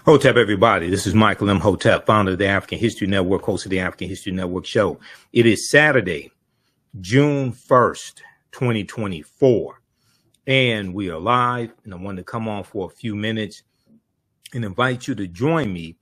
Hotep, everybody. This is Michael Imhotep, founder of the African History Network, host of the African History Network show. It is Saturday, June 1st, 2024, and we are live, and I wanted to come on for a few minutes and invite you to join me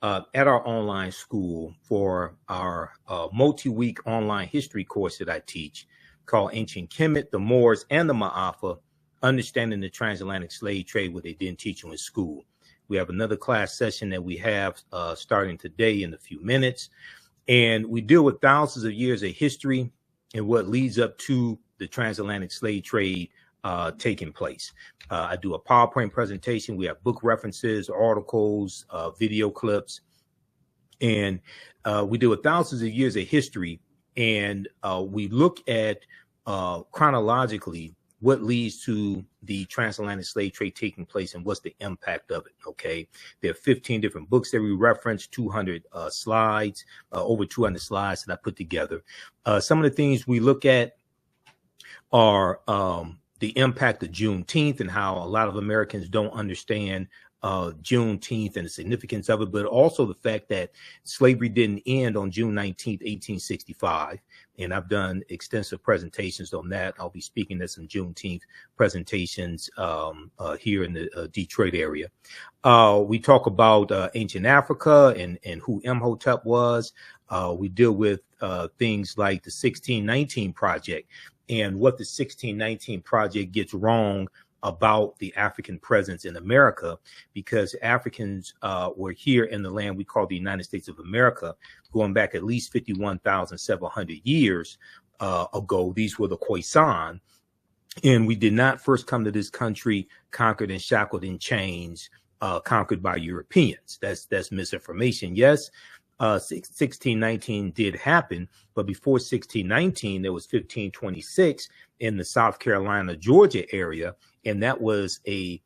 at our online school for our multi-week online history course that I teach called Ancient Kemet, the Moors, and the Maafa, Understanding the Transatlantic Slave Trade, what they didn't teach you in school. We have another class session that we have starting today in a few minutes. And we deal with thousands of years of history and what leads up to the transatlantic slave trade taking place. I do a PowerPoint presentation. We have book references, articles, video clips. And we deal with thousands of years of history. And we look at chronologically what leads to the transatlantic slave trade taking place and what's the impact of it. Okay, there are 15 different books that we reference, 200 slides, over 200 slides that I put together. Some of the things we look at are the impact of Juneteenth and how a lot of Americans don't understand Juneteenth and the significance of it, but also the fact that slavery didn't end on June 19th, 1865. And I've done extensive presentations on that. I'll be speaking at some Juneteenth presentations here in the Detroit area. We talk about ancient Africa and who Imhotep was. We deal with things like the 1619 Project and what the 1619 Project gets wrong about the African presence in America, because Africans were here in the land we call the United States of America, going back at least 51,700 years ago. These were the Khoisan, and we did not first come to this country conquered and shackled in chains, conquered by Europeans. That's misinformation. Yes, 1619 did happen, but before 1619, there was 1526 in the South Carolina, Georgia area, and that was an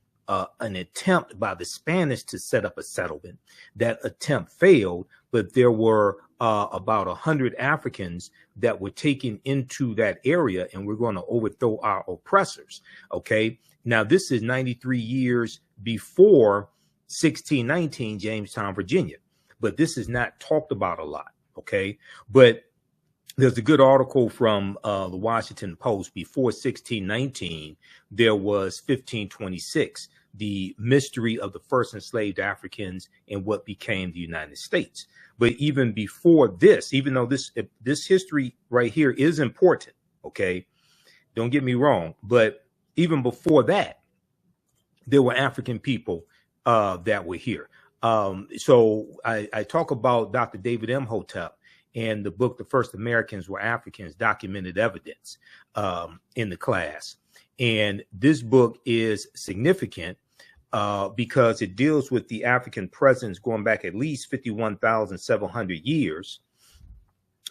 attempt by the Spanish to set up a settlement. That attempt failed, but there were about 100 Africans that were taken into that area, and we're going to overthrow our oppressors. Okay, now this is 93 years before 1619, Jamestown, Virginia, but this is not talked about a lot. Okay, but there's a good article from the Washington Post. Before 1619, there was 1526, the mystery of the first enslaved Africans and what became the United States. But even before this, even though this history right here is important, okay, don't get me wrong, but even before that, there were African people that were here. So I talk about Dr. David Imhotep and the book, The First Americans Were Africans, Documented Evidence, in the class. And this book is significant because it deals with the African presence going back at least 51,700 years.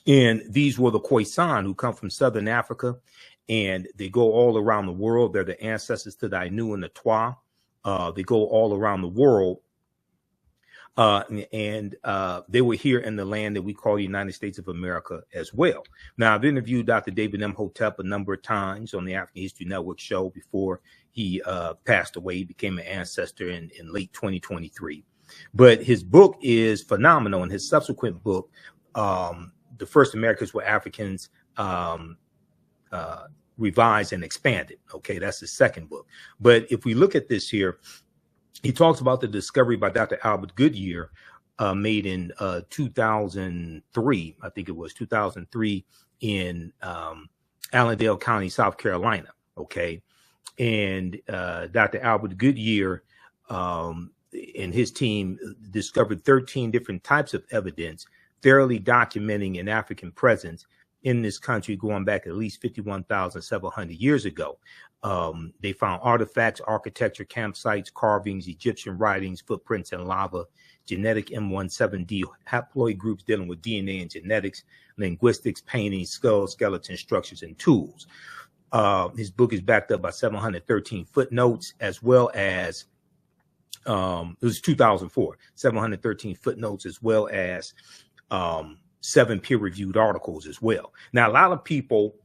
And these were the Khoisan, who come from Southern Africa, and they go all around the world. They're the ancestors to the Ainu and the Twa. They go all around the world. And they were here in the land that we call the United States of America as well. Now, I've interviewed Dr. David Imhotep a number of times on the African History Network show before he passed away. He became an ancestor in late 2023. But his book is phenomenal, and his subsequent book, The First Americans Were Africans, Revised and Expanded. Okay, that's the second book. But if we look at this here, he talks about the discovery by Dr. Albert Goodyear made in 2003, I think it was 2003, in Allendale County, South Carolina. Okay. And Dr. Albert Goodyear and his team discovered 13 different types of evidence thoroughly documenting an African presence in this country going back at least 51,700 years ago. They found artifacts, architecture, campsites, carvings, Egyptian writings, footprints, and lava, genetic M17D haploid groups dealing with DNA and genetics, linguistics, paintings, skulls, skeletons, structures, and tools. His book is backed up by 713 footnotes, as well as, it was 2004, 713 footnotes, as well as 7 peer-reviewed articles as well. Now, a lot of people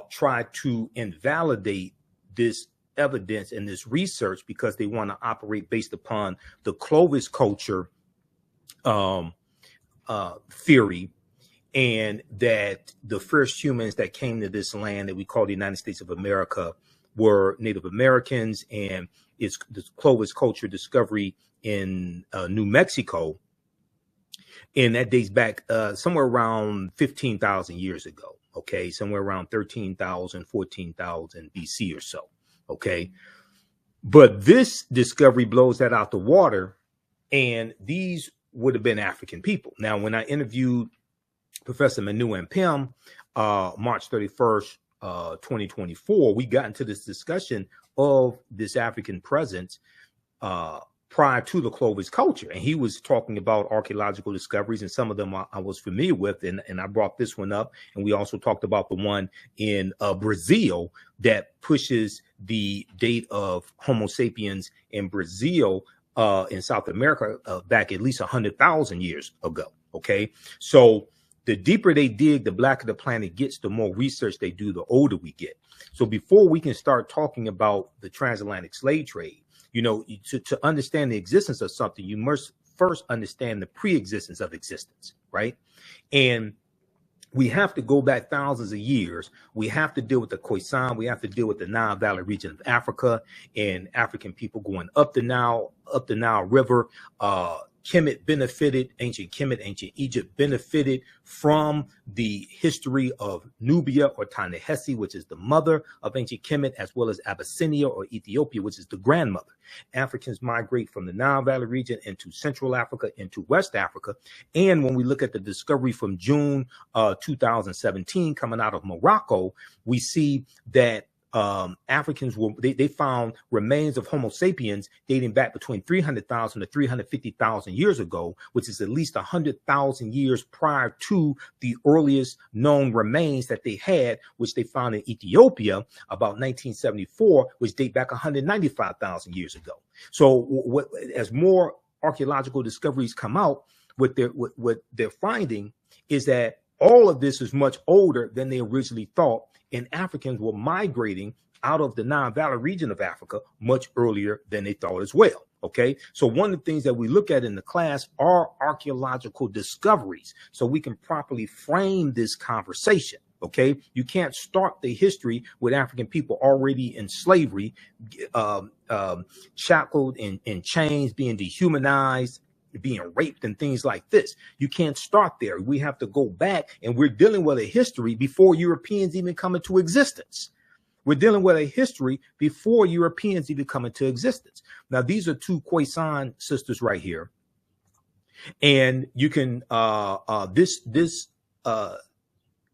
try to invalidate this evidence and this research because they want to operate based upon the Clovis culture theory, and that the first humans that came to this land that we call the United States of America were Native Americans, and it's the Clovis culture discovery in New Mexico. And that dates back somewhere around 15,000 years ago. Okay, somewhere around 13,000, 14,000 BC or so. Okay, but this discovery blows that out the water, and these would have been African people. Now, when I interviewed Professor Manu and Pim, March 31st, 2024, we got into this discussion of this African presence prior to the Clovis culture. And he was talking about archaeological discoveries, and some of them I was familiar with. And I brought this one up. And we also talked about the one in Brazil that pushes the date of Homo sapiens in Brazil, in South America, back at least 100,000 years ago. Okay. So the deeper they dig, the blacker the planet gets, the more research they do, the older we get. So before we can start talking about the transatlantic slave trade, you know, to understand the existence of something, you must first understand the pre-existence of existence, right? And we have to go back thousands of years. We have to deal with the Khoisan. We have to deal with the Nile Valley region of Africa and African people going up the Nile River. Kemet benefited, ancient Kemet, ancient Egypt benefited from the history of Nubia or Ta-Nehisi, which is the mother of ancient Kemet, as well as Abyssinia or Ethiopia, which is the grandmother. Africans migrate from the Nile Valley region into Central Africa, into West Africa. And when we look at the discovery from June 2017 coming out of Morocco, we see that Africans they found remains of Homo sapiens dating back between 300,000 to 350,000 years ago, which is at least 100,000 years prior to the earliest known remains that they had, which they found in Ethiopia about 1974, which date back 195,000 years ago. So as more archaeological discoveries come out, what they're finding is that all of this is much older than they originally thought. And Africans were migrating out of the Nile Valley region of Africa much earlier than they thought as well. Okay, so one of the things that we look at in the class are archaeological discoveries, so we can properly frame this conversation. Okay, you can't start the history with African people already in slavery, shackled in chains, being dehumanized, being raped and things like this. You can't start there. We have to go back, and we're dealing with a history before Europeans even come into existence. We're dealing with a history before Europeans even come into existence. Now, these are two Khoisan sisters right here. And you can, this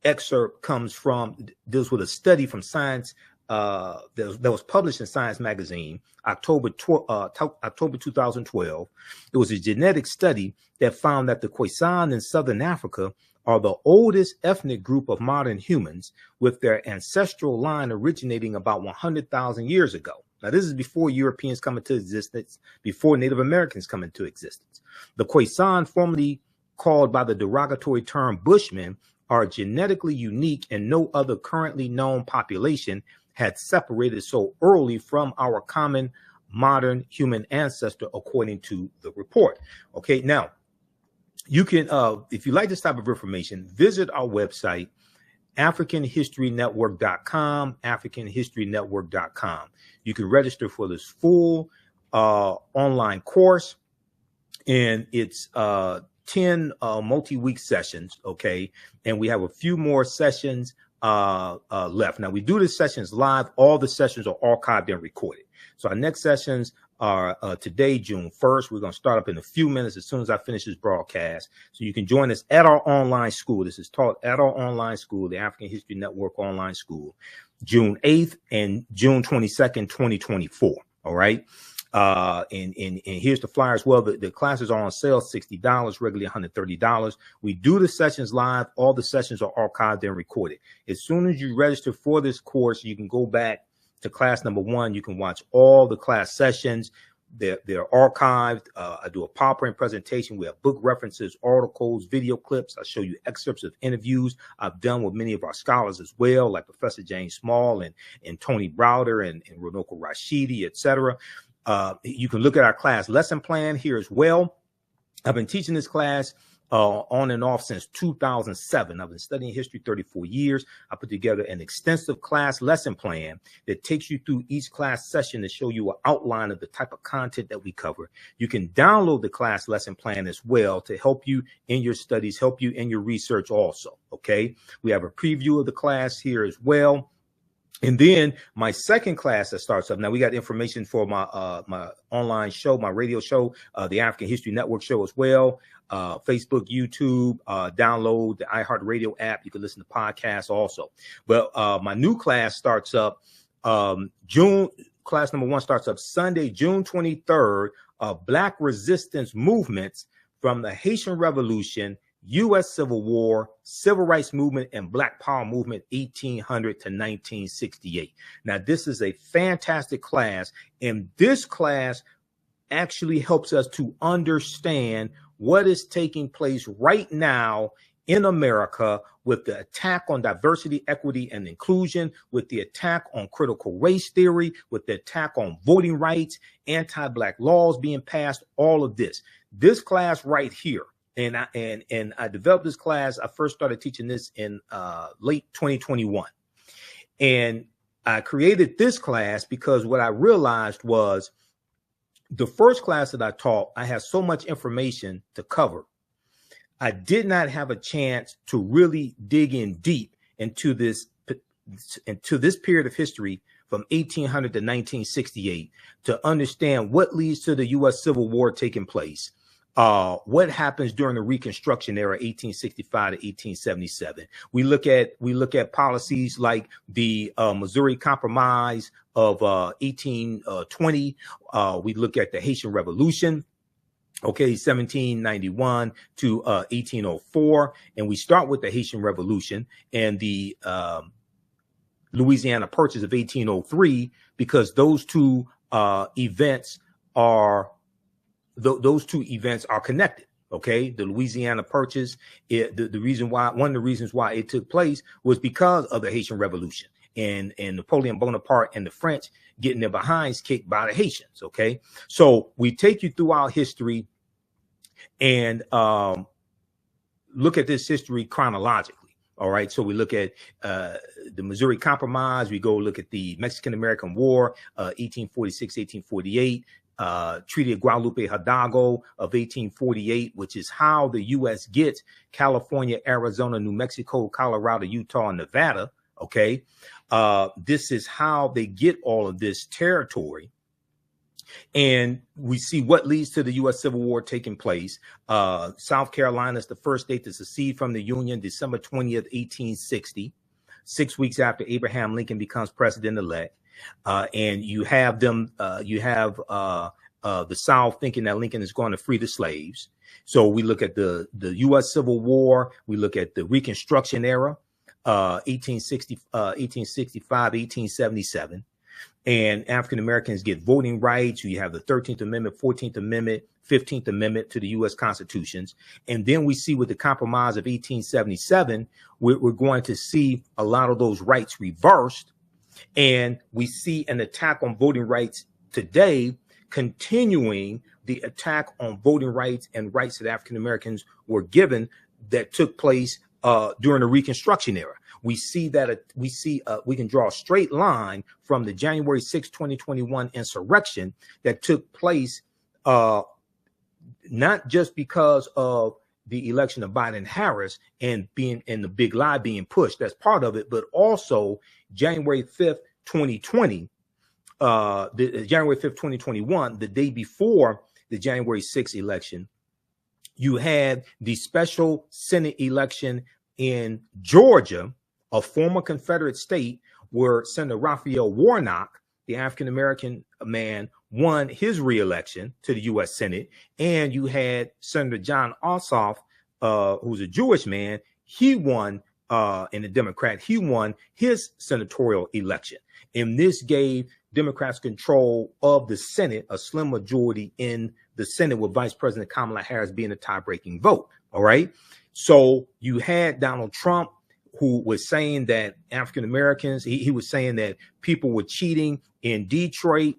excerpt comes from, deals with a study from Science, that was published in Science magazine, October 2012. It was a genetic study that found that the Khoisan in Southern Africa are the oldest ethnic group of modern humans, with their ancestral line originating about 100,000 years ago. Now, this is before Europeans come into existence, before Native Americans come into existence. The Khoisan, formerly called by the derogatory term Bushmen, are genetically unique, and no other currently known population had separated so early from our common modern human ancestor, according to the report. Okay, now you can, if you like this type of information, visit our website, AfricanHistoryNetwork.com, AfricanHistoryNetwork.com. You can register for this full online course, and it's 10 multi-week sessions. Okay, and we have a few more sessions left. Now, we do the sessions live. All the sessions are archived and recorded. So our next sessions are today, June 1st. We're going to start up in a few minutes as soon as I finish this broadcast. So you can join us at our online school. This is taught at our online school, the African History Network online school, June 8th and June 22nd, 2024. All right. And here's the flyer as well. The classes are on sale, $60, regularly $130. We do the sessions live. All the sessions are archived and recorded. As soon as you register for this course, you can go back to class number 1. You can watch all the class sessions. They're archived. I do a PowerPoint presentation. We have book references, articles, video clips. I show you excerpts of interviews I've done with many of our scholars as well, like Professor James Small and Tony Browder and Runoko Rashidi, etc. You can look at our class lesson plan here as well. I've been teaching this class on and off since 2007. I've been studying history 34 years. I put together an extensive class lesson plan that takes you through each class session to show you an outline of the type of content that we cover. You can download the class lesson plan as well to help you in your studies, help you in your research also. Okay. We have a preview of the class here as well. And then my second class that starts up. Now we got information for my my online show, my radio show, the African History Network show as well. Facebook, YouTube, download the iHeartRadio app. You can listen to podcasts also. But my new class starts up class number 1 starts up Sunday, June 23rd, Black Resistance Movements from the Haitian Revolution, U.S. Civil War, Civil Rights Movement, and Black Power Movement, 1800 to 1968. Now, this is a fantastic class, and this class actually helps us to understand what is taking place right now in America with the attack on diversity, equity, and inclusion, with the attack on critical race theory, with the attack on voting rights, anti-Black laws being passed, all of this. This class right here, and I developed this class. I first started teaching this in late 2021. And I created this class because what I realized was the first class that I taught, I had so much information to cover. I did not have a chance to really dig in deep into this period of history from 1800 to 1968 to understand what leads to the U.S. Civil War taking place. What happens during the Reconstruction era, 1865 to 1877. We look at policies like the Missouri Compromise of 1820. We look at the Haitian Revolution, okay, 1791 to 1804, and we start with the Haitian Revolution and the Louisiana Purchase of 1803 because those two events are connected. Okay, the Louisiana Purchase, one of the reasons why it took place was because of the Haitian Revolution and Napoleon Bonaparte and the French getting their behinds kicked by the Haitians. Okay, so we take you through our history and look at this history chronologically. All right, so we look at the Missouri Compromise. We go look at the Mexican-American War, 1846, 1848. Treaty of Guadalupe Hidalgo of 1848, which is how the U.S. gets California, Arizona, New Mexico, Colorado, Utah, and Nevada. Okay, this is how they get all of this territory. And we see what leads to the U.S. Civil War taking place. South Carolina is the first state to secede from the Union, December 20th, 1860, 6 weeks after Abraham Lincoln becomes president-elect. And you have them, the South thinking that Lincoln is going to free the slaves. So we look at the U.S. Civil War. We look at the Reconstruction era, 1865, 1877. And African Americans get voting rights. You have the 13th Amendment, 14th Amendment, 15th Amendment to the U.S. Constitutions. And then we see with the Compromise of 1877, we're going to see a lot of those rights reversed. And we see an attack on voting rights today, continuing the attack on voting rights and rights that African Americans were given that took place during the Reconstruction era. We see that we can draw a straight line from the January 6, 2021 insurrection that took place, not just because of the election of Biden-Harris and the big lie being pushed. That's part of it, but also January 5th, 2020, January 5th, 2021, the day before the January 6th election, you had the special Senate election in Georgia, a former Confederate state, where Senator Raphael Warnock, the African-American man, won his reelection to the U.S. Senate. And you had Senator John Ossoff, who's a Jewish man. He won, and a Democrat, he won his senatorial election. And this gave Democrats control of the Senate, a slim majority in the Senate, with Vice President Kamala Harris being a tie-breaking vote. All right. So you had Donald Trump, who was saying that African Americans, he was saying that people were cheating in Detroit,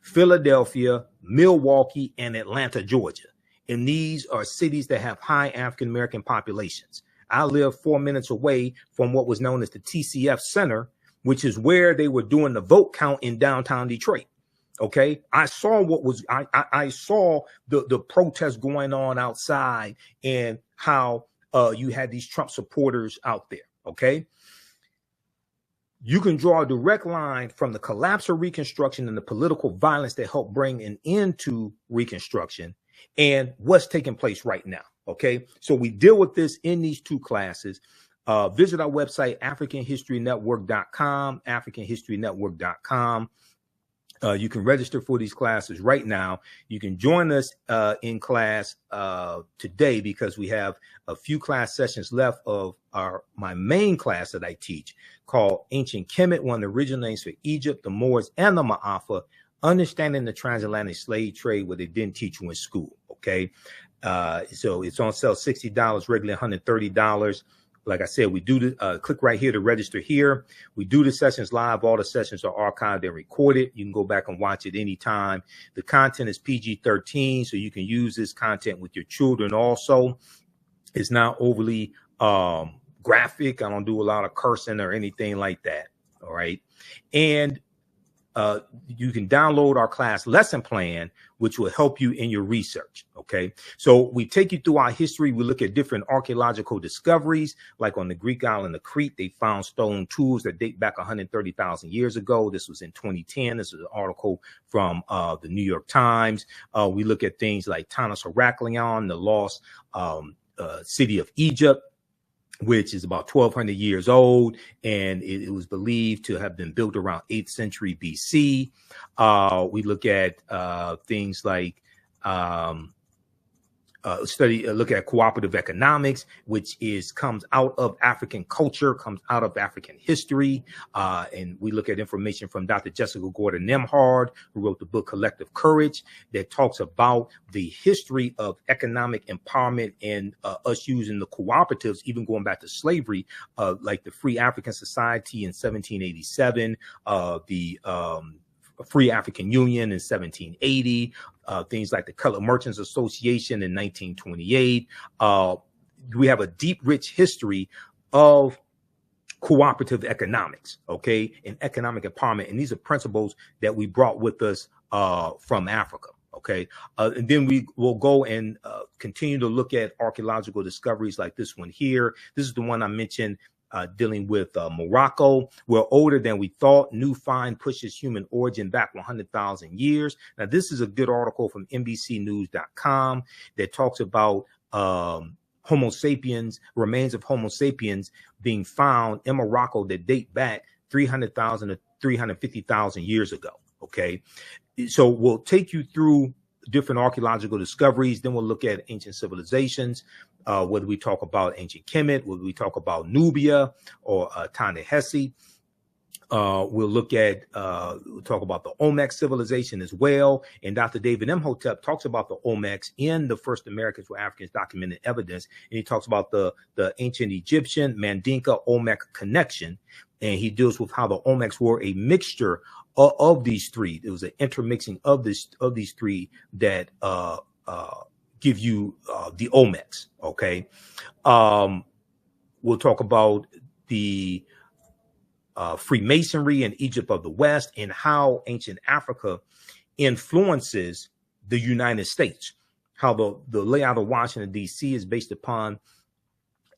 Philadelphia, Milwaukee, and Atlanta, Georgia. And these are cities that have high African American populations. I live 4 minutes away from what was known as the TCF Center, which is where they were doing the vote count in downtown Detroit. Okay, I saw what was I saw the protests going on outside, and how you had these Trump supporters out there. Okay, you can draw a direct line from the collapse of Reconstruction and the political violence that helped bring an end to Reconstruction and what's taking place right now. Okay, so we deal with this in these two classes. Visit our website, AfricanHistoryNetwork.com, AfricanHistoryNetwork.com. You can register for these classes right now. You can join us in class today, because we have a few class sessions left of my main class that I teach, called Ancient Kemet, one of the original names for Egypt, the Moors, and the Maafa, Understanding the Transatlantic Slave Trade, what they didn't teach you in school. Okay, so it's on sale, $60, regularly $130. Like I said, we do the click right here to register here. We do the sessions live. All the sessions are archived and recorded. You can go back and watch it anytime. The content is PG-13, so you can use this content with your children also. It's not overly graphic. I don't do a lot of cursing or anything like that. All right. And you can download our class lesson plan, which will help you in your research. Okay, so we take you through our history. We look at different archaeological discoveries, like on the Greek island of Crete, they found stone tools that date back 130,000 years ago. This was in 2010. This is an article from the New York Times. We look at things like Tanis Heraklion, the lost city of Egypt, which is about 1,200 years old, and it was believed to have been built around 8th century BC. We look at things like look at cooperative economics, which comes out of African culture, comes out of African history. And we look at information from Dr. Jessica Gordon Nemhard, who wrote the book Collective Courage, that talks about the history of economic empowerment and us using the cooperatives, even going back to slavery, like the Free African Society in 1787, the Free African Union in 1780, things like the Colored Merchants Association in 1928. We have a deep, rich history of cooperative economics, okay, and economic empowerment. And these are principles that we brought with us from Africa, okay. And then we will go and continue to look at archaeological discoveries like this one here. This is the one I mentioned, dealing with Morocco. We're older than we thought. New find pushes human origin back 100,000 years. Now, this is a good article from NBCnews.com that talks about Homo sapiens, remains of Homo sapiens being found in Morocco that date back 300,000 to 350,000 years ago. Okay, so we'll take you through different archaeological discoveries. Then we'll look at ancient civilizations. Whether we talk about ancient Kemet, whether we talk about Nubia or Ta-Nehisi. We'll look at, we'll talk about the Olmec civilization as well. And Dr. David Imhotep talks about the Olmecs in the First Americans were Africans documented evidence. And he talks about the ancient Egyptian Mandinka Olmec connection. And he deals with how the Olmecs were a mixture of these three. It was an intermixing of these three that give you the Olmecs. Okay. We'll talk about the Freemasonry in Egypt of the West and how ancient Africa influences the United States. How the layout of Washington, D.C. is based upon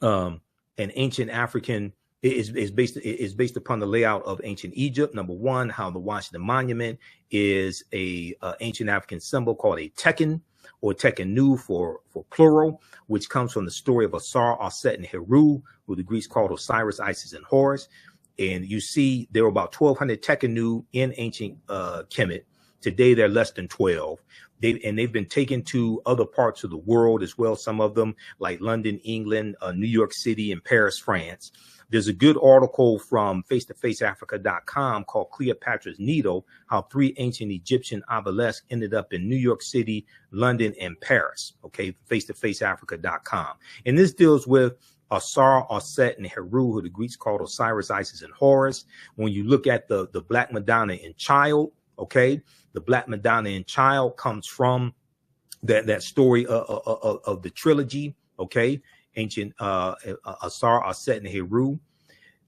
an ancient African. Is based upon the layout of ancient Egypt. Number one, how the Washington Monument is a ancient African symbol called a Tekken, or Tekkenu for plural, which comes from the story of Asar, Aset, and Heru, who the Greeks called Osiris, Isis, and Horus. And you see there were about 1,200 Tekkenu in ancient Kemet. Today, they're less than 12. They've been taken to other parts of the world as well, some of them like London, England, New York City, and Paris, France. There's a good article from face-to-faceafrica.com called Cleopatra's Needle, how 3 ancient Egyptian obelisks ended up in New York City, London, and Paris. Okay, face-to-faceafrica.com. And this deals with Asar, Aset, and Heru, who the Greeks called Osiris, Isis, and Horus. When you look at the Black Madonna and Child, okay, the Black Madonna and Child comes from that story of the trilogy, okay, ancient Asar, Aset, and Heru.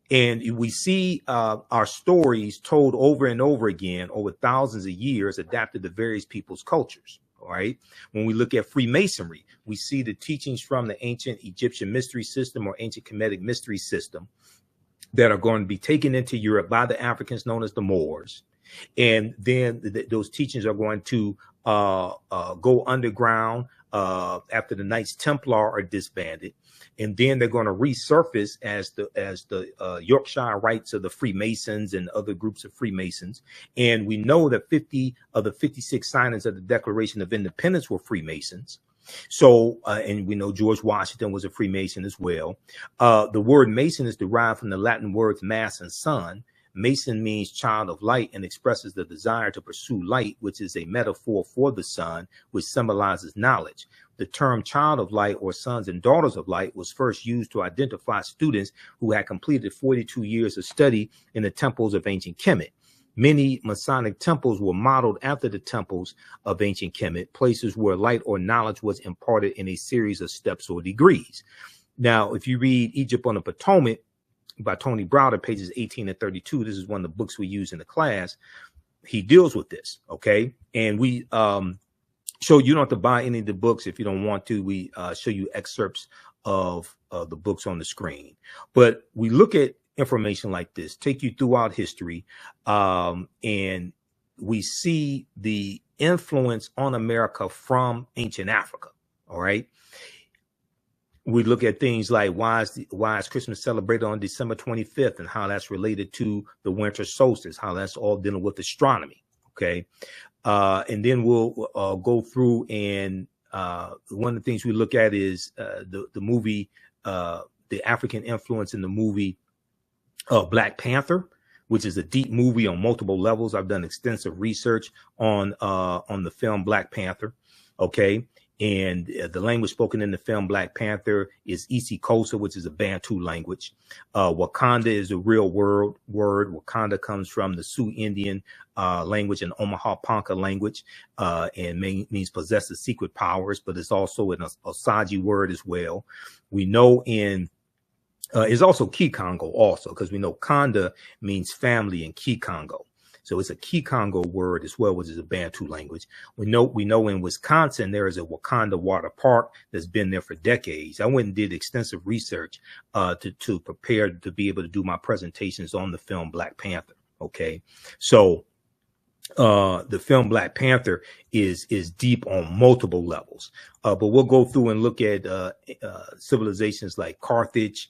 And we see our stories told over and over again over thousands of years, adapted to various people's cultures. All right. When we look at Freemasonry, we see the teachings from the ancient Egyptian mystery system or ancient Kemetic mystery system that are going to be taken into Europe by the Africans known as the Moors. And then those teachings are going to go underground after the Knights Templar are disbanded. And then they're going to resurface as the Yorkshire Rites of the Freemasons and other groups of Freemasons. And we know that 50 of the 56 signers of the Declaration of Independence were Freemasons. So, and we know George Washington was a Freemason as well. The word Mason is derived from the Latin words mass and sun. Mason means child of light and expresses the desire to pursue light, which is a metaphor for the sun, which symbolizes knowledge. The term child of light or sons and daughters of light was first used to identify students who had completed 42 years of study in the temples of ancient Kemet. Many Masonic temples were modeled after the temples of ancient Kemet, places where light or knowledge was imparted in a series of steps or degrees. Now, if you read Egypt on the Potomac by Tony Browder, pages 18 and 32, this is one of the books we use in the class. He deals with this, okay? And we show you don't have to buy any of the books if you don't want to. We show you excerpts of the books on the screen. But we look at information like this, take you throughout history, and we see the influence on America from ancient Africa, all right? We look at things like why is Christmas celebrated on December 25th and how that's related to the winter solstice, how that's all dealing with astronomy, okay? And then we'll go through and one of the things we look at is the movie, the African influence in the movie Black Panther, which is a deep movie on multiple levels. I've done extensive research on the film Black Panther, okay? And the language spoken in the film Black Panther is isiXhosa, which is a Bantu language. Wakanda is a real word. Wakanda comes from the Sioux Indian language and Omaha Ponca language, and means possesses secret powers, but it's also an Osage word as well. We know is also Kikongo also, because we know Kanda means family in Kikongo. So it's a Kikongo word as well, which is a Bantu language. We know in Wisconsin, there is a Wakanda water park that's been there for decades. I went and did extensive research to prepare to be able to do my presentations on the film Black Panther. Okay. So the film Black Panther is deep on multiple levels. But we'll go through and look at civilizations like Carthage,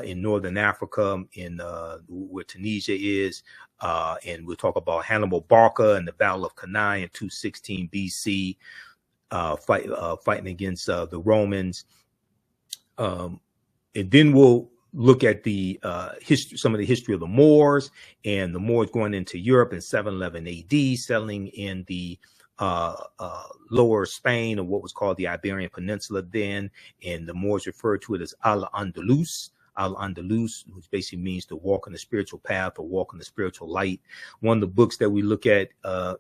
in Northern Africa, in where Tunisia is, and we'll talk about Hannibal Barca and the Battle of Cannae in 216 BC, fighting against the Romans, and then we'll look at the history, some of the history of the Moors, and the Moors going into Europe in 711 AD, settling in the lower Spain, or what was called the Iberian Peninsula then, and the Moors referred to it as Al-Andalus. Al-Andalus, which basically means to walk in the spiritual path or walk in the spiritual light. One of the books that we look at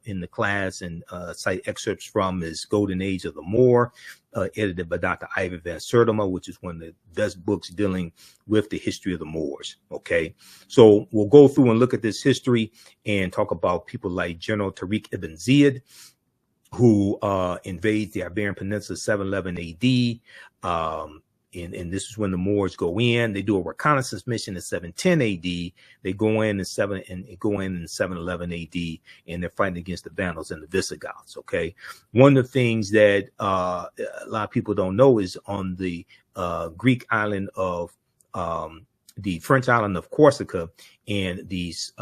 in the class and cite excerpts from is Golden Age of the Moor, edited by Dr. Ivy Van Sertima, which is one of the best books dealing with the history of the Moors. Okay, so we'll go through and look at this history and talk about people like General Tariq ibn Ziyad, who invades the Iberian Peninsula 711 AD. And this is when the Moors go in. They do a reconnaissance mission in 710 AD. They go in 711 AD, and they're fighting against the Vandals and the Visigoths. Okay, one of the things that a lot of people don't know is on the Greek island of the French island of Corsica, and these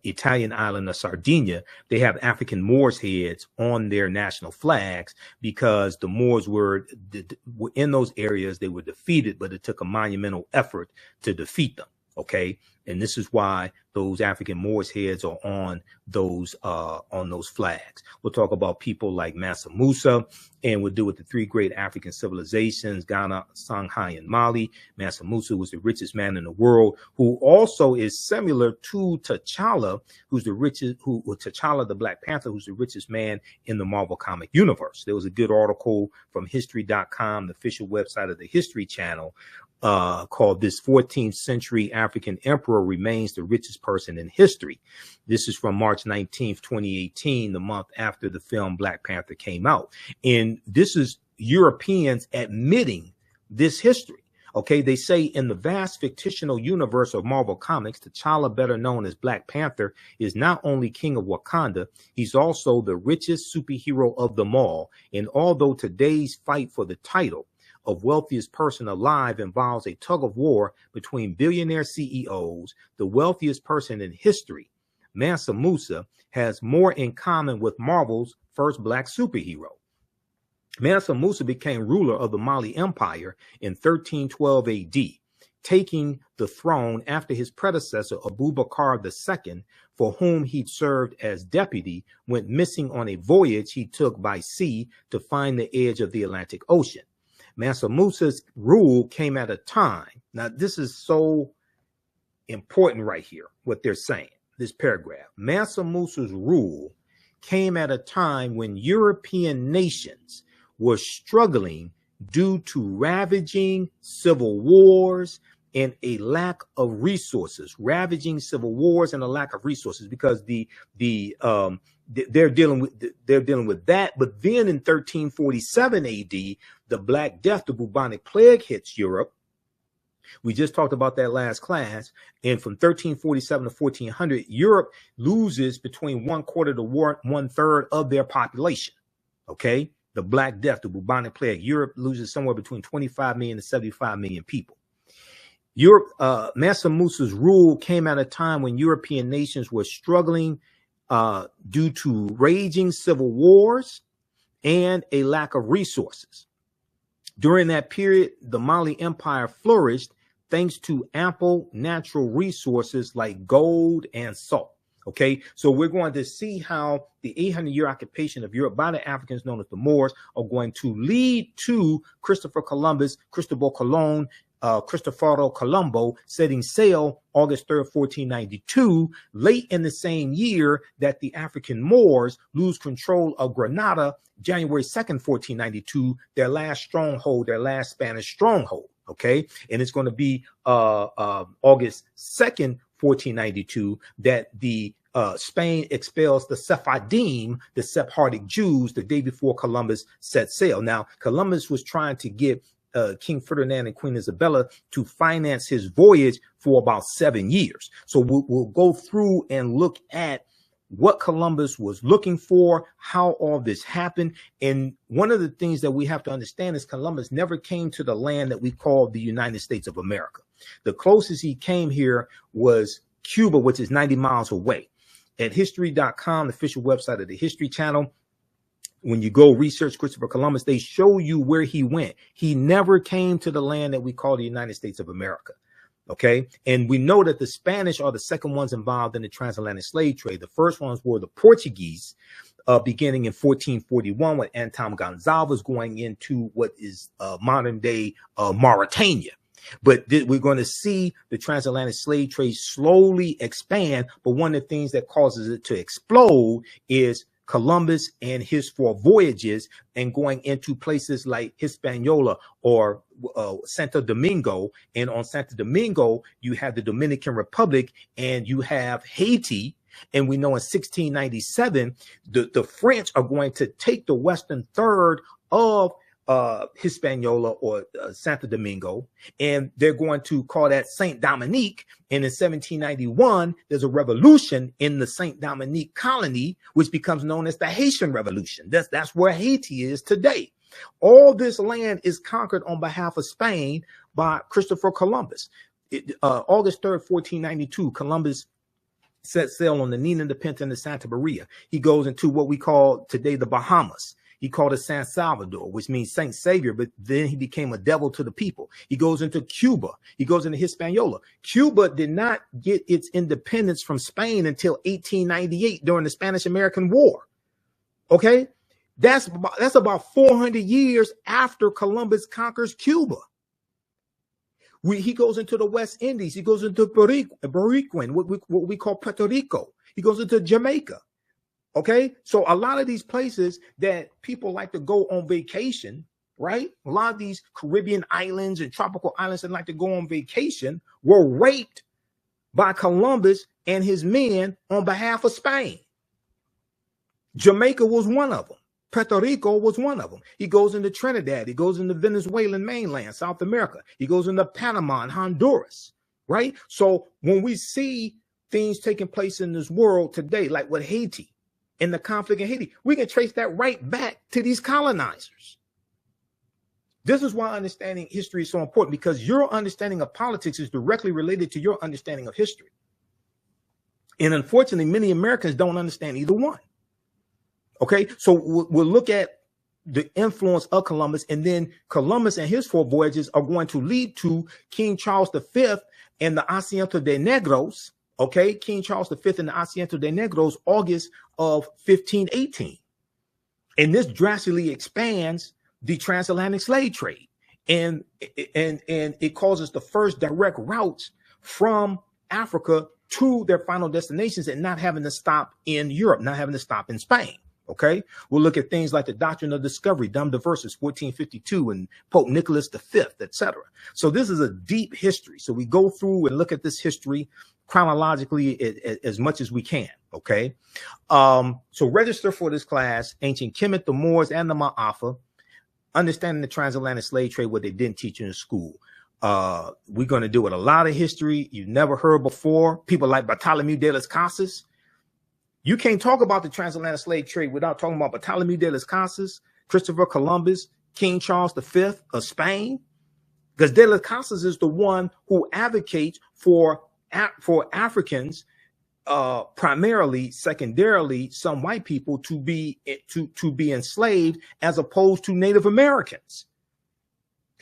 Italian island of Sardinia, they have African Moors heads on their national flags because the Moors were in those areas. They were defeated, but it took a monumental effort to defeat them. Okay. And this is why those African Moors heads are on those flags. We'll talk about people like Mansa Musa, and we'll deal with the three great African civilizations, Ghana, Songhai, and Mali. Mansa Musa was the richest man in the world, who also is similar to T'Challa, who's the richest, T'Challa, the Black Panther, who's the richest man in the Marvel comic universe. There was a good article from history.com, the official website of the History Channel, called "This 14th Century African Emperor Remains the Richest Person in History." This is from March 19th, 2018, the month after the film Black Panther came out. And this is Europeans admitting this history. Okay, they say in the vast fictional universe of Marvel Comics, T'Challa, better known as Black Panther, is not only king of Wakanda, he's also the richest superhero of them all. And although today's fight for the title of wealthiest person alive involves a tug of war between billionaire CEOs, the wealthiest person in history, Mansa Musa, has more in common with Marvel's first black superhero. Mansa Musa became ruler of the Mali Empire in 1312 AD, taking the throne after his predecessor Abubakar II, for whom he'd served as deputy, went missing on a voyage he took by sea to find the edge of the Atlantic Ocean. Mansa Musa's rule came at a time. Now, this is so important right here, what they're saying, this paragraph. Mansa Musa's rule came at a time when European nations were struggling due to ravaging civil wars and a lack of resources, because they're dealing with that. But then in 1347 AD, the Black Death, the bubonic plague, hits Europe. We just talked about that last class. And from 1347 to 1400, Europe loses between 1/4 to 1/3 of their population. Okay, the Black Death, the bubonic plague, Europe loses somewhere between 25 million to 75 million people. Mansa Musa's rule came at a time when European nations were struggling due to raging civil wars and a lack of resources. During that period, the Mali Empire flourished thanks to ample natural resources like gold and salt. Okay, so we're going to see how the 800-year occupation of Europe by the Africans known as the Moors are going to lead to Cristoforo Colombo setting sail August 3rd, 1492, late in the same year that the African Moors lose control of Granada, January 2nd, 1492, their last Spanish stronghold. Okay, and it's going to be August 2nd, 1492, that the Spain expels the Sephardim, the Sephardic Jews, the day before Columbus set sail. Now, Columbus was trying to get King Ferdinand and Queen Isabella to finance his voyage for about 7 years. So we'll go through and look at what Columbus was looking for, how all this happened. And one of the things that we have to understand is Columbus never came to the land that we call the United States of America. The closest he came here was Cuba, which is 90 miles away. At history.com, the official website of the History Channel, when you go research Christopher Columbus, they show you where he went. He never came to the land that we call the United States of America. Okay. And we know that the Spanish are the second ones involved in the transatlantic slave trade. The first ones were the Portuguese, beginning in 1441 with Anton Gonzalez going into what is modern day Mauritania. But we're going to see the transatlantic slave trade slowly expand. But one of the things that causes it to explode is Columbus and his 4 voyages and going into places like Hispaniola or Santo Domingo. And on Santo Domingo, you have the Dominican Republic and you have Haiti. And we know in 1697, the French are going to take the western third of Hispaniola or Santo Domingo, and they're going to call that Saint Dominique. And in 1791, there's a revolution in the Saint Dominique colony, which becomes known as the Haitian Revolution. That's where Haiti is today. All this land is conquered on behalf of Spain by Christopher Columbus. August 3rd, 1492, Columbus set sail on the Nina, the Pinta, and the Santa Maria. He goes into what we call today the Bahamas. He called it San Salvador, which means Saint Savior, but then he became a devil to the people. He goes into Cuba. He goes into Hispaniola. Cuba did not get its independence from Spain until 1898 during the Spanish-American War. Okay? That's about 400 years after Columbus conquers Cuba. He goes into the West Indies. He goes into Boricuan, what we call Puerto Rico. He goes into Jamaica. Okay, so a lot of these places that people like to go on vacation, right? A lot of these Caribbean islands and tropical islands that like to go on vacation were raped by Columbus and his men on behalf of Spain. Jamaica was one of them. Puerto Rico was one of them. He goes into Trinidad. He goes into Venezuelan mainland, South America. He goes into Panama and Honduras, right? So when we see things taking place in this world today, like with Haiti, in the conflict in Haiti, we can trace that right back to these colonizers. This is why understanding history is so important, because your understanding of politics is directly related to your understanding of history. And unfortunately, many Americans don't understand either one. Okay, so we'll look at the influence of Columbus, and then Columbus and his 4 voyages are going to lead to King Charles V and the Asiento de Negros. Okay, King Charles V and the Asiento de Negros, August of 1518. And this drastically expands the transatlantic slave trade. And it causes the first direct routes from Africa to their final destinations and not having to stop in Europe, not having to stop in Spain. Okay, we'll look at things like the doctrine of discovery, Dum Diversas, 1452, and Pope Nicholas V, etc. So this is a deep history. So we go through and look at this history chronologically as much as we can. Okay, so register for this class: Ancient Kemet, the Moors, and the Maafa. Understanding the transatlantic slave trade, what they didn't teach you in school. We're going to do it a lot of history you've never heard before. People like Bartolomé de las Casas. You can't talk about the transatlantic slave trade without talking about Bartolomé de las Casas, Christopher Columbus, King Charles V of Spain, because de las Casas is the one who advocates for Africans, primarily, secondarily, some white people to be enslaved as opposed to Native Americans.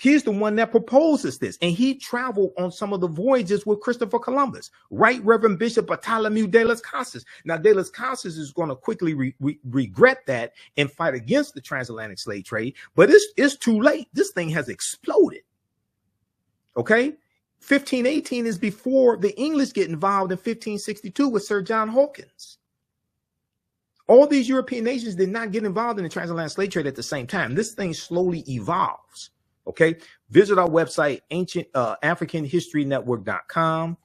He's the one that proposes this, and he traveled on some of the voyages with Christopher Columbus. Right Reverend Bishop Bartolomé de las Casas. Now, de las Casas is going to quickly regret that and fight against the transatlantic slave trade, but it's too late. This thing has exploded. Okay, 1518 is before the English get involved in 1562 with Sir John Hawkins. All these European nations did not get involved in the transatlantic slave trade at the same time. This thing slowly evolves. Okay, visit our website, AfricanHistoryNetwork.com,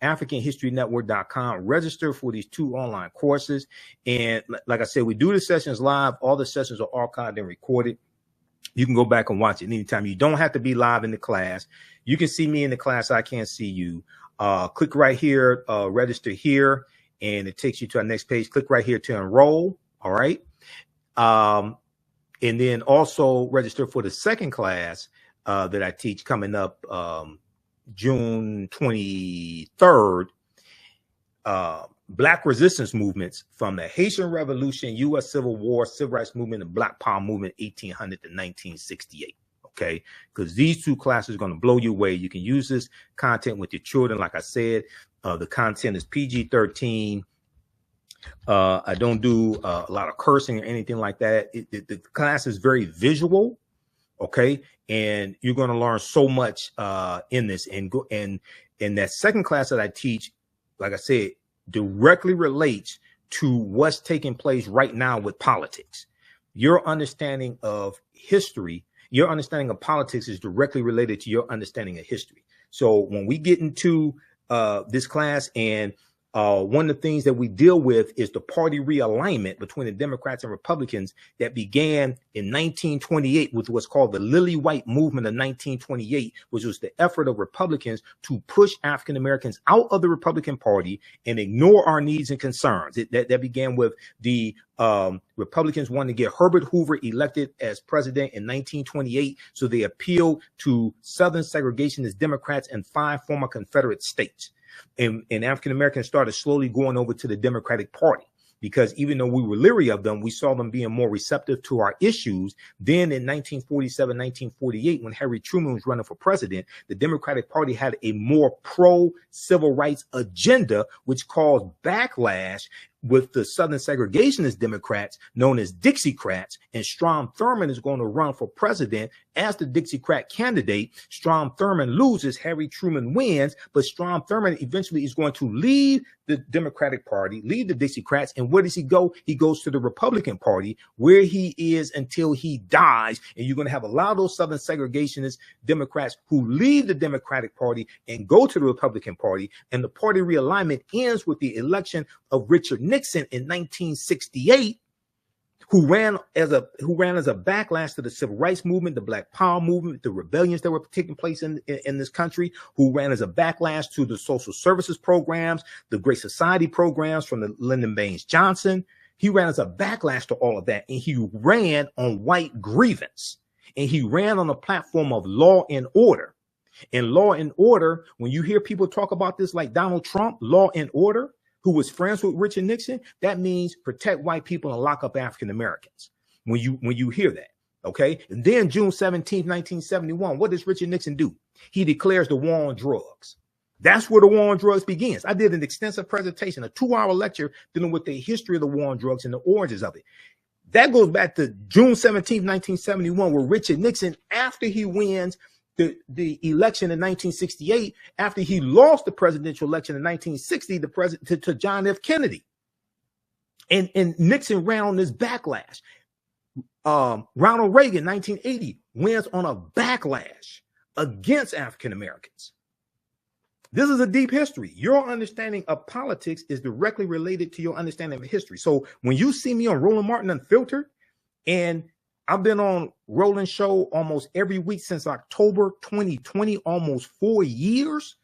AfricanHistoryNetwork.com. Register for these 2 online courses. And like I said, we do the sessions live. All the sessions are archived and recorded. You can go back and watch it anytime. You don't have to be live in the class. You can see me in the class. I can't see you. Click right here, register here, and it takes you to our next page. Click right here to enroll. All right. And then also register for the second class that I teach coming up June 23rd. Black resistance movements from the Haitian Revolution, U.S. Civil War, Civil Rights Movement, and Black Power Movement, 1800 to 1968. Okay, because these 2 classes are going to blow you away. You can use this content with your children. Like I said, the content is PG-13. I don't do a lot of cursing or anything like that. The class is very visual. Okay, and you're going to learn so much in this. And that second class that I teach, like I said, directly relates to what's taking place right now with politics. Your understanding of history, your understanding of politics is directly related to your understanding of history. So when we get into this class, and one of the things that we deal with is the party realignment between the Democrats and Republicans that began in 1928 with what's called the Lily White Movement of 1928, which was the effort of Republicans to push African Americans out of the Republican Party and ignore our needs and concerns. That began with the Republicans wanting to get Herbert Hoover elected as president in 1928. So they appealed to Southern segregationist Democrats in 5 former Confederate states. And African Americans started slowly going over to the Democratic Party, because even though we were leery of them, we saw them being more receptive to our issues. Then in 1947, 1948, when Harry Truman was running for president, the Democratic Party had a more pro-civil rights agenda, which caused backlash with the Southern segregationist Democrats known as Dixiecrats, and Strom Thurmond is going to run for president as the Dixiecrat candidate. Strom Thurmond loses, Harry Truman wins, but Strom Thurmond eventually is going to leave the Democratic Party, leave the Dixiecrats, and where does he go? He goes to the Republican Party, where he is until he dies. And you're going to have a lot of those Southern segregationist Democrats who leave the Democratic Party and go to the Republican Party, and the party realignment ends with the election of Richard Nixon in 1968, who ran as a backlash to the civil rights movement, the Black Power movement, the rebellions that were taking place in this country, who ran as a backlash to the social services programs, the Great Society programs from the Lyndon Baines Johnson. He ran as a backlash to all of that, and he ran on white grievance, and he ran on a platform of law and order. And law and order, when you hear people talk about this like Donald Trump, law and order, who was friends with Richard Nixon, that means protect white people and lock up African Americans. When you hear that, okay? And then June 17th, 1971, what does Richard Nixon do? He declares the war on drugs. That's where the war on drugs begins. I did an extensive presentation, a 2-hour lecture dealing with the history of the war on drugs and the origins of it. That goes back to June 17th, 1971, where Richard Nixon, after he wins the election in 1968, after he lost the presidential election in 1960, to John F. Kennedy, and Nixon ran on this backlash. Ronald Reagan, 1980, wins on a backlash against African Americans. This is a deep history. Your understanding of politics is directly related to your understanding of history. So when you see me on Roland Martin Unfiltered, and I've been on Roland's show almost every week since October 2020, almost 4 years.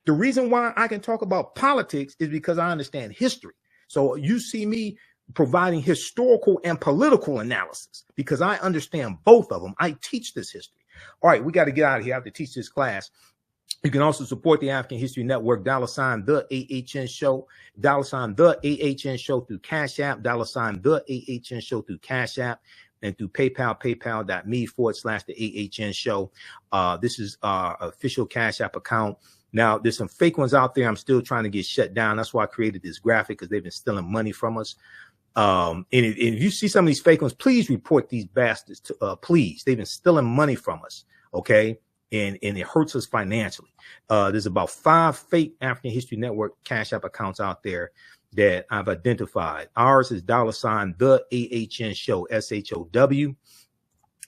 The reason why I can talk about politics is because I understand history. So you see me providing historical and political analysis because I understand both of them. I teach this history. All right, we got to get out of here. I have to teach this class. You can also support the African History Network, $, the AHN show, $, the AHN show through Cash App, $, the AHN show through Cash App, and through PayPal, paypal.me/the AHN show. This is our official Cash App account. Now, there's some fake ones out there I'm still trying to get shut down. That's why I created this graphic, because they've been stealing money from us. And if you see some of these fake ones, please report these bastards to, please. They've been stealing money from us, okay? And it hurts us financially. There's about 5 fake African History Network Cash App accounts out there that I've identified. Ours is $, the AHN show, SHOW.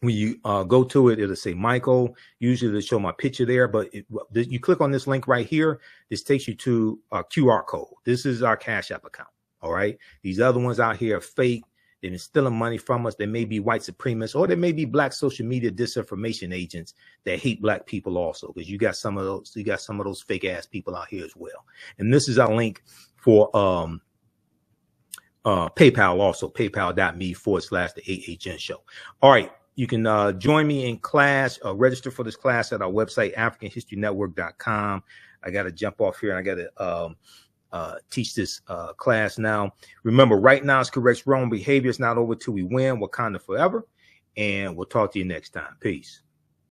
When you go to it, it'll say Michael. Usually it'll show my picture there, but you click on this link right here. This takes you to a QR code. This is our Cash App account. All right. These other ones out here are fake. They've been stealing money from us. They may be white supremacists, or they may be black social media disinformation agents that hate black people also, because you got some of those fake ass people out here as well. And this is our link for PayPal also, paypal.me/the AHN show. All right. You can join me in class, register for this class at our website, AfricanHistoryNetwork.com. I got to jump off here. I got to teach this class now. Remember, right now is correct wrong behavior. It's not over till we win. Wakanda forever. And we'll talk to you next time. Peace.